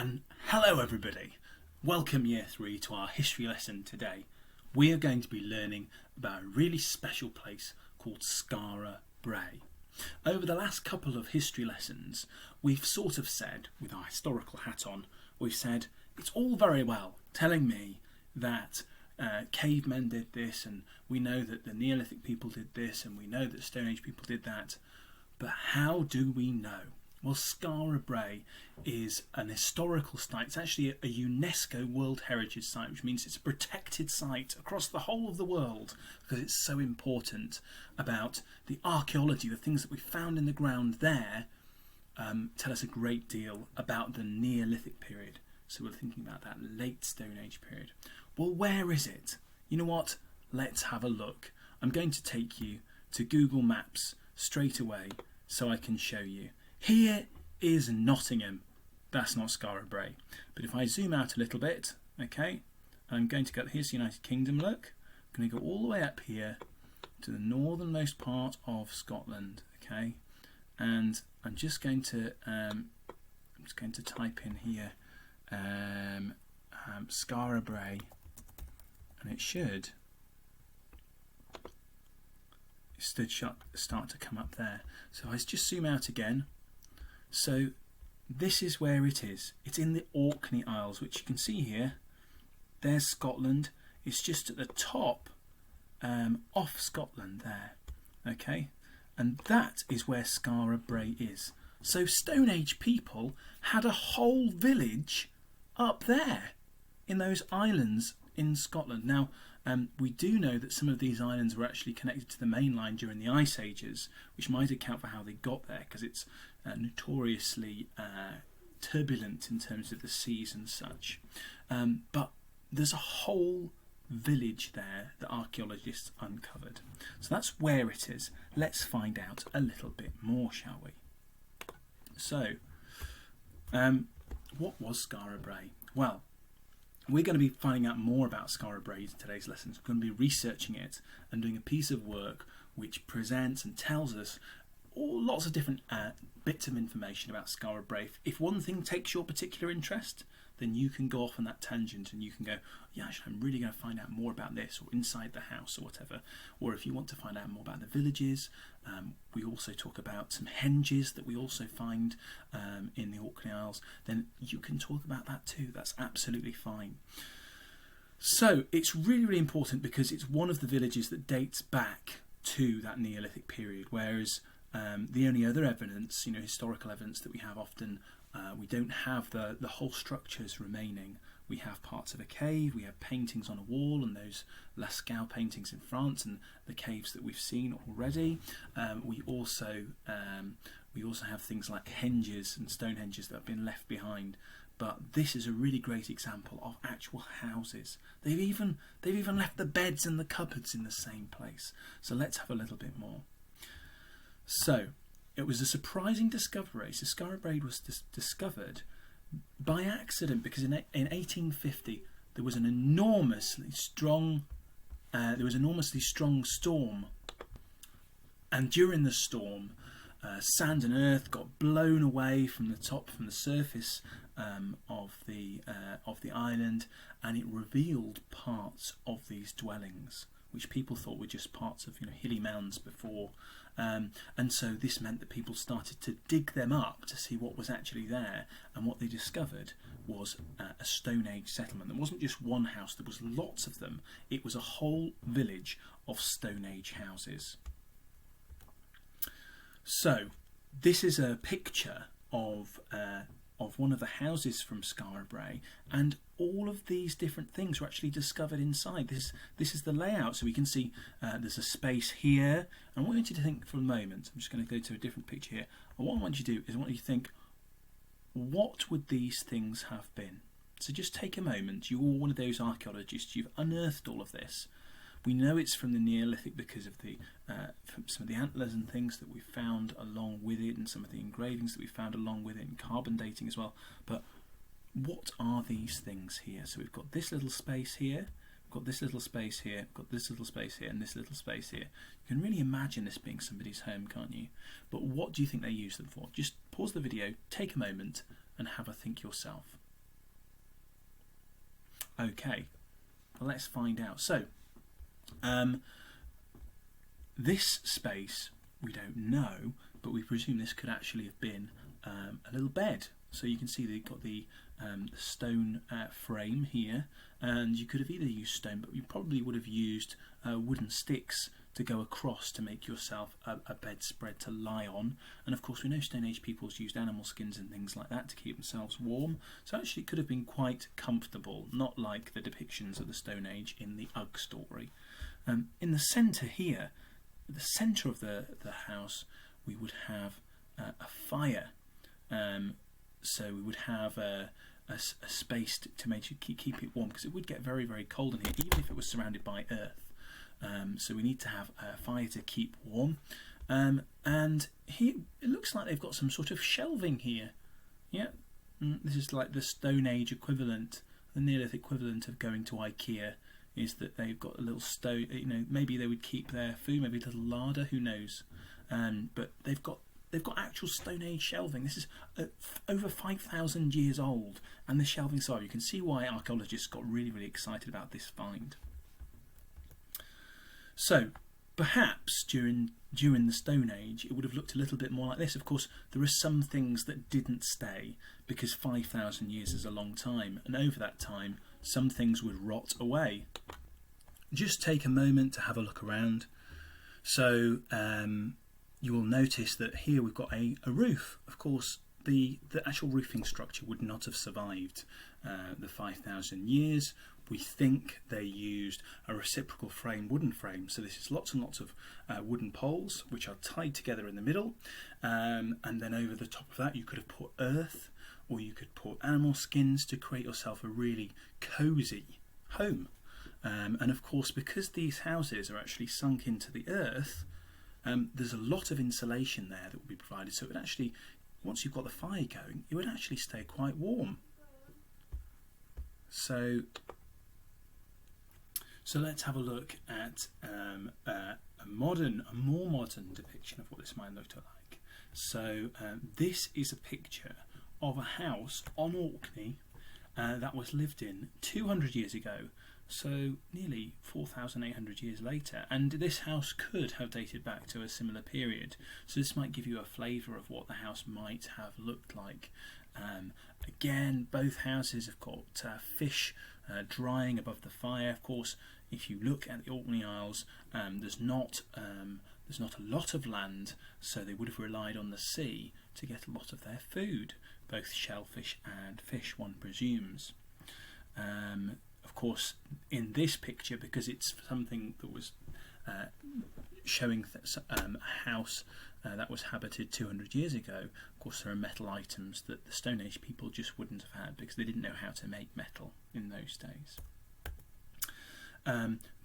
And hello everybody, welcome Year 3 to our history lesson today. We are going to be learning about a really special place called Skara Brae. Over the last couple of history lessons, we've sort of said, with our historical hat on, we've said it's all very well telling me that cavemen did this, and we know that the Neolithic people did this, and we know that Stone Age people did that, but how do we know? Well, Skara Brae is an historical site. It's actually a UNESCO World Heritage Site, which means it's a protected site across the whole of the world because it's so important about the archaeology, the things that we found in the ground there tell us a great deal about the Neolithic period. So we're thinking about that late Stone Age period. Well, where is it? You know what? Let's have a look. I'm going to take you to Google Maps straight away so I can show you. Here is Nottingham. That's not Skara Brae. But if I zoom out a little bit, okay, I'm going to go, here's the United Kingdom, look. I'm going to go all the way up here to the northernmost part of Scotland, okay, and I'm just going to type in here Skara Brae, and it should start to come up there. So I just zoom out again. So this is where it is. It's in the Orkney Isles, which you can see here. There's Scotland. It's just at the top off Scotland there. Okay, and that is where Skara Brae is. So Stone Age people had a whole village up there in those islands in Scotland. Now, we do know that some of these islands were actually connected to the mainland during the Ice Ages, which might account for how they got there, because it's notoriously turbulent in terms of the seas and such. But there's a whole village there that archaeologists uncovered. So that's where it is. Let's find out a little bit more, shall we? So, what was Skara Brae? Well, we're going to be finding out more about Skara Brae in today's lessons. We're going to be researching it and doing a piece of work which presents and tells us lots of different bits of information about Skara Brae. If one thing takes your particular interest, then you can go off on that tangent and you can go, yeah, actually, I'm really going to find out more about this, or inside the house, or whatever. Or if you want to find out more about the villages, we also talk about some henges that we also find in the Orkney Isles, then you can talk about that too. That's absolutely fine. So it's really, really important because it's one of the villages that dates back to that Neolithic period, whereas the only other evidence, historical evidence that we have often, we don't have the whole structures remaining. We have parts of a cave, we have paintings on a wall, and those Lascaux paintings in France, and the caves that we've seen already. We also have things like henges and stone henges that have been left behind. But this is a really great example of actual houses. They've even left the beds and the cupboards in the same place. So let's have a little bit more. So it was a surprising discovery. So Skara Brae was discovered by accident because in 1850 there was an enormously strong storm, and during the storm, sand and earth got blown away from the surface of the island, and it revealed parts of these dwellings, which people thought were just parts of hilly mounds before. And so this meant that people started to dig them up to see what was actually there, and what they discovered was a Stone Age settlement. There wasn't just one house, there was lots of them. It was a whole village of Stone Age houses. So this is a picture of one of the houses from Skara Brae, and all of these different things were actually discovered inside. This is the layout, so we can see there's a space here, and what I want you to think for a moment, I'm just going to go to a different picture here, and what I want you to do is I want you to think, what would these things have been? So just take a moment. You're one of those archaeologists, you've unearthed all of this. We know it's from the Neolithic because of from some of the antlers and things that we found along with it, and some of the engravings that we found along with it, and carbon dating as well. But what are these things here? So we've got this little space here, we've got this little space here, we've got this little space here, and this little space here. You can really imagine this being somebody's home, can't you? But what do you think they use them for? Just pause the video, take a moment, and have a think yourself. Okay, well, let's find out. So, this space we don't know, but we presume this could actually have been a little bed. So you can see they've got the stone frame here, and you could have either used stone, but you probably would have used wooden sticks to go across to make yourself a bedspread to lie on. And of course we know Stone Age peoples used animal skins and things like that to keep themselves warm, so actually it could have been quite comfortable, not like the depictions of the Stone Age in the Ugg story. In the centre here, the centre of the house, we would have a fire. So we would have a space to make you keep it warm, because it would get very, very cold in here, even if it was surrounded by earth. So we need to have a fire to keep warm. And here it looks like they've got some sort of shelving here. Yeah, this is like the Stone Age equivalent, the near-earth equivalent of going to IKEA, is that they've got a little stove. You know, maybe they would keep their food, maybe a little larder, who knows? But they've got actual Stone Age shelving. This is over 5,000 years old, and the shelving side. You can see why archaeologists got really, really excited about this find. So perhaps during the Stone Age it would have looked a little bit more like this. Of course, there are some things that didn't stay, because 5,000 years is a long time, and over that time some things would rot away. Just take a moment to have a look around. So you will notice that here we've got a roof. Of course, the actual roofing structure would not have survived the 5,000 years. We think they used a reciprocal frame, wooden frame. So this is lots and lots of wooden poles which are tied together in the middle, and then over the top of that you could have put earth, or you could put animal skins to create yourself a really cosy home. And of course, because these houses are actually sunk into the earth, there's a lot of insulation there that will be provided, so it would actually, once you've got the fire going, it would actually stay quite warm. So let's have a look at a more modern depiction of what this might look like. So this is a picture of a house on Orkney that was lived in 200 years ago. So nearly 4,800 years later, and this house could have dated back to a similar period. So this might give you a flavour of what the house might have looked like. Again, both houses have got fish drying above the fire. Of course, if you look at the Orkney Isles, there's not a lot of land, so they would have relied on the sea to get a lot of their food, both shellfish and fish, one presumes. Of course, in this picture, because it's something that was showing a house that was habited 200 years ago, of course there are metal items that the Stone Age people just wouldn't have had, because they didn't know how to make metal in those days.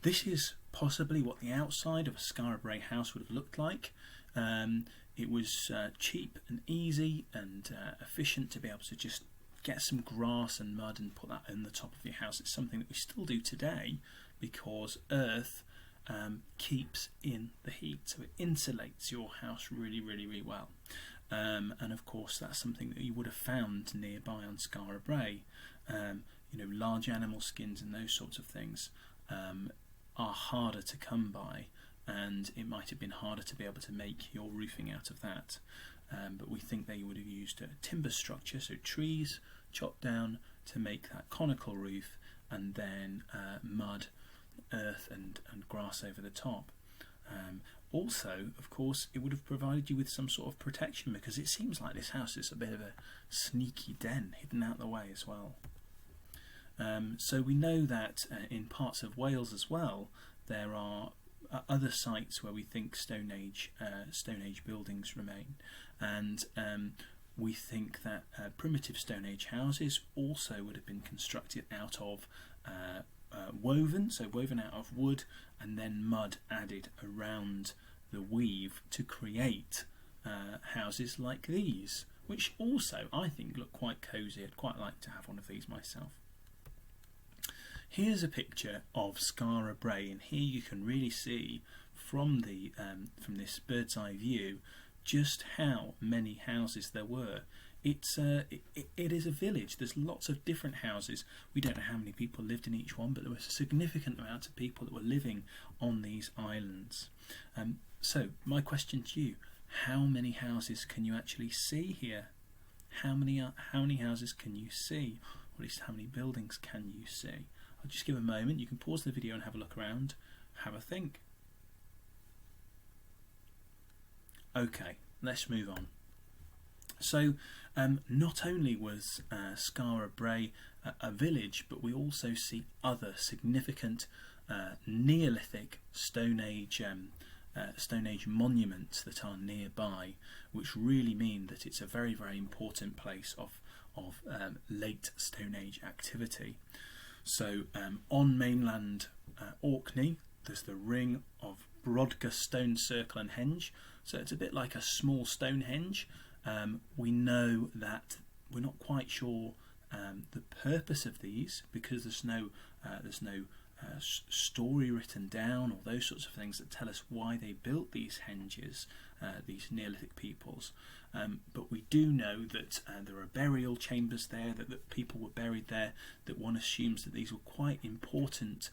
This is possibly what the outside of a Skara Brae house would have looked like. It was cheap and easy and efficient to be able to just get some grass and mud and put that in the top of your house. It's something that we still do today, because earth keeps in the heat, so it insulates your house really, really, really well. And of course that's something that you would have found nearby on Skara Brae. You know, large animal skins and those sorts of things are harder to come by, and it might have been harder to be able to make your roofing out of that. But we think they would have used a timber structure, so trees chopped down to make that conical roof, and then mud, earth and grass over the top. Also, of course, it would have provided you with some sort of protection, because it seems like this house is a bit of a sneaky den hidden out the way as well. So we know that in parts of Wales as well there are other sites where we think Stone Age buildings remain, and we think that primitive Stone Age houses also would have been constructed out of woven out of wood, and then mud added around the weave to create houses like these, which also I think look quite cosy. I'd quite like to have one of these myself. Here's a picture of Skara Brae, and here you can really see from this bird's eye view just how many houses there were. it is a village. There's lots of different houses. We don't know how many people lived in each one, but there was a significant amount of people that were living on these islands. So my question to you: how many houses can you actually see here? How many houses can you see, or at least how many buildings can you see? I'll just give a moment. You can pause the video and have a look around, have a think. Okay, let's move on. So not only was Skara Brae a village, but we also see other significant Neolithic Stone Age monuments that are nearby, which really mean that it's a very, very important place of late Stone Age activity. So on mainland Orkney, there's the ring of Brodgar Stone Circle and Henge. So it's a bit like a small Stonehenge. We know that we're not quite sure the purpose of these, because there's no story written down or those sorts of things that tell us why they built these henges, these Neolithic peoples. But we do know that there are burial chambers there, that people were buried there, that one assumes that these were quite important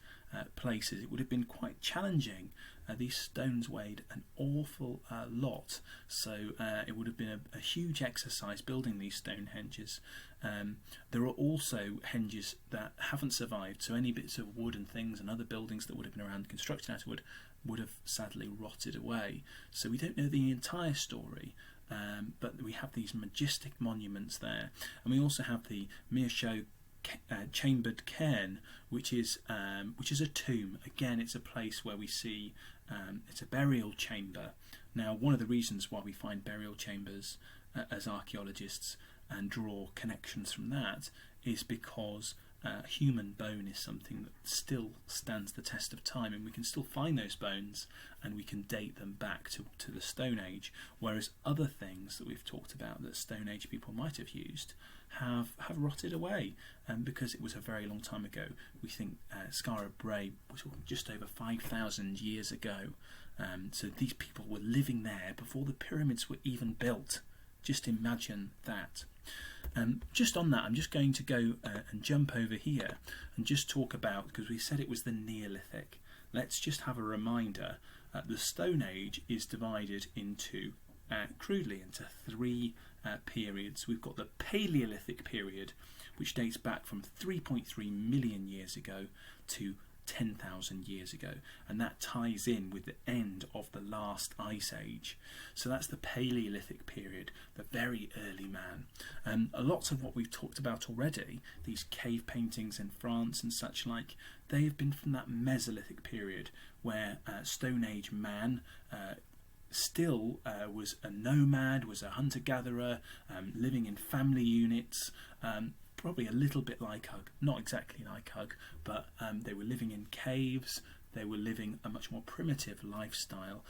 places. It would have been quite challenging. These stones weighed an awful lot, so it would have been a huge exercise building these stone henges. There are also henges that haven't survived, so any bits of wood and things and other buildings that would have been around constructed out of wood would have sadly rotted away. So we don't know the entire story, but we have these majestic monuments there, and we also have the Mearshow chambered cairn, which is a tomb. Again, it's a place where we see it's a burial chamber. Now, one of the reasons why we find burial chambers as archaeologists and draw connections from that is because human bone is something that still stands the test of time, and we can still find those bones and we can date them back to the Stone Age, whereas other things that we've talked about that Stone Age people might have used have rotted away, because it was a very long time ago. We think Skara Brae was just over 5,000 years ago, so these people were living there before the pyramids were even built. Just imagine that. Just on that, I'm just going to go and jump over here and just talk about, because we said it was the Neolithic, let's just have a reminder. The Stone Age is divided into, crudely, into three periods. We've got the Paleolithic period, which dates back from 3.3 million years ago to 10,000 years ago, and that ties in with the end of the last ice age. So that's the Paleolithic period, the very early man. A lot of what we've talked about already, these cave paintings in France and such like, they have been from that Mesolithic period, where Stone Age man still was a nomad, was a hunter-gatherer, living in family units, probably a little bit like Hug, not exactly like Hug, but they were living in caves, they were living a much more primitive lifestyle,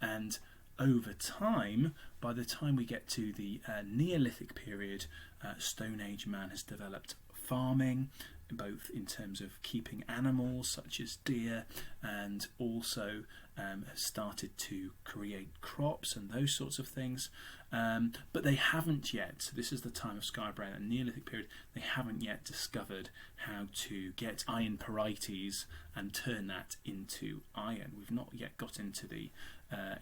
and over time, by the time we get to the Neolithic period, Stone Age man has developed farming, both in terms of keeping animals such as deer, and also has started to create crops and those sorts of things. But they haven't yet, so this is the time of Skara Brae, the Neolithic period, they haven't yet discovered how to get iron parites and turn that into iron. We've not yet got into the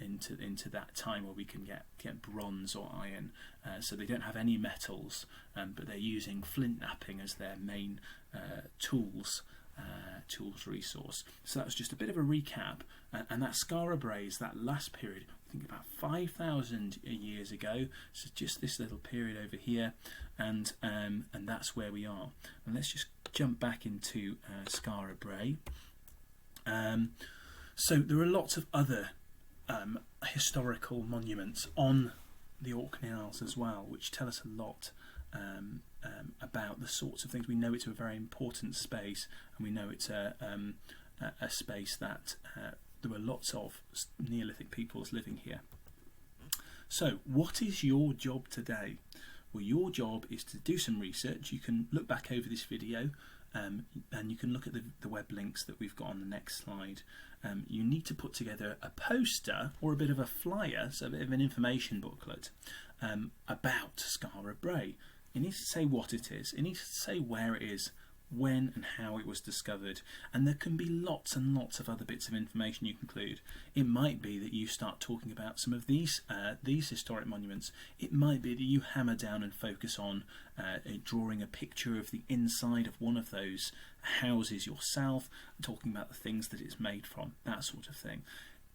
into that time where we can get bronze or iron, so they don't have any metals, but they're using flint knapping as their main tools resource. So that was just a bit of a recap, and that Skara Brae is that last period, I think about 5,000 years ago, so just this little period over here, and that's where we are. And let's just jump back into Skara Brae. So there are lots of other historical monuments on the Orkney Isles as well, which tell us a lot about the sorts of things. We know it's a very important space, and we know it's a space that there were lots of Neolithic peoples living here. So what is your job today? Well, your job is to do some research. You can look back over this video and you can look at the web links that we've got on the next slide. You need to put together a poster or a bit of a flyer, so a bit of an information booklet about Skara Brae. It needs to say what it is, it needs to say where it is, when and how it was discovered, and there can be lots and lots of other bits of information you include. It might be that you start talking about some of these historic monuments. It might be that you hammer down and focus on drawing a picture of the inside of one of those houses yourself, talking about the things that it's made from, that sort of thing.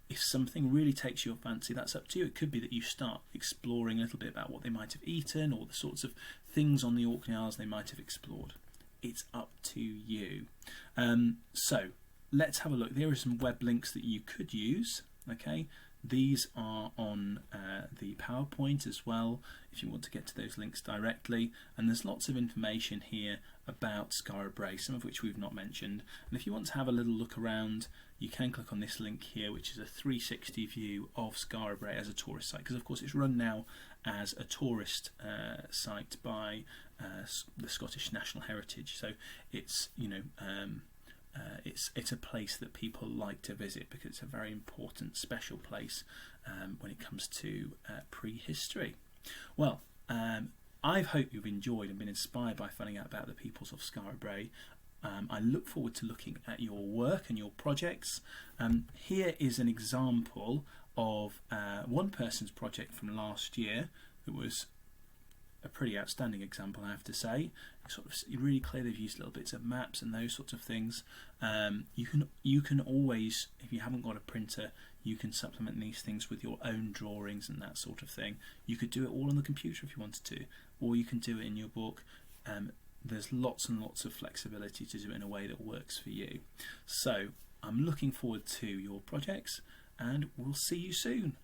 If something really takes your fancy, that's up to you. It could be that you start exploring a little bit about what they might have eaten, or the sorts of things on the Orkney Isles they might have explored. It's up to you. So let's have a look. There are some web links that you could use. Okay, these are on the PowerPoint as well, if you want to get to those links directly. And there's lots of information here about Skara Brae, some of which we've not mentioned. And if you want to have a little look around, you can click on this link here, which is a 360 view of Skara Brae as a tourist site, because of course it's run now as a tourist site by the Scottish National Heritage. So it's, you know, it's a place that people like to visit because it's a very important, special place when it comes to prehistory. Well, I hope you've enjoyed and been inspired by finding out about the peoples of Skara Brae. I look forward to looking at your work and your projects. Here is an example of one person's project from last year. It was a pretty outstanding example, I have to say. Sort of really clear. They've used little bits of maps and those sorts of things. You can always, if you haven't got a printer, you can supplement these things with your own drawings and that sort of thing. You could do it all on the computer if you wanted to, or you can do it in your book. There's lots and lots of flexibility to do it in a way that works for you. So I'm looking forward to your projects, and we'll see you soon.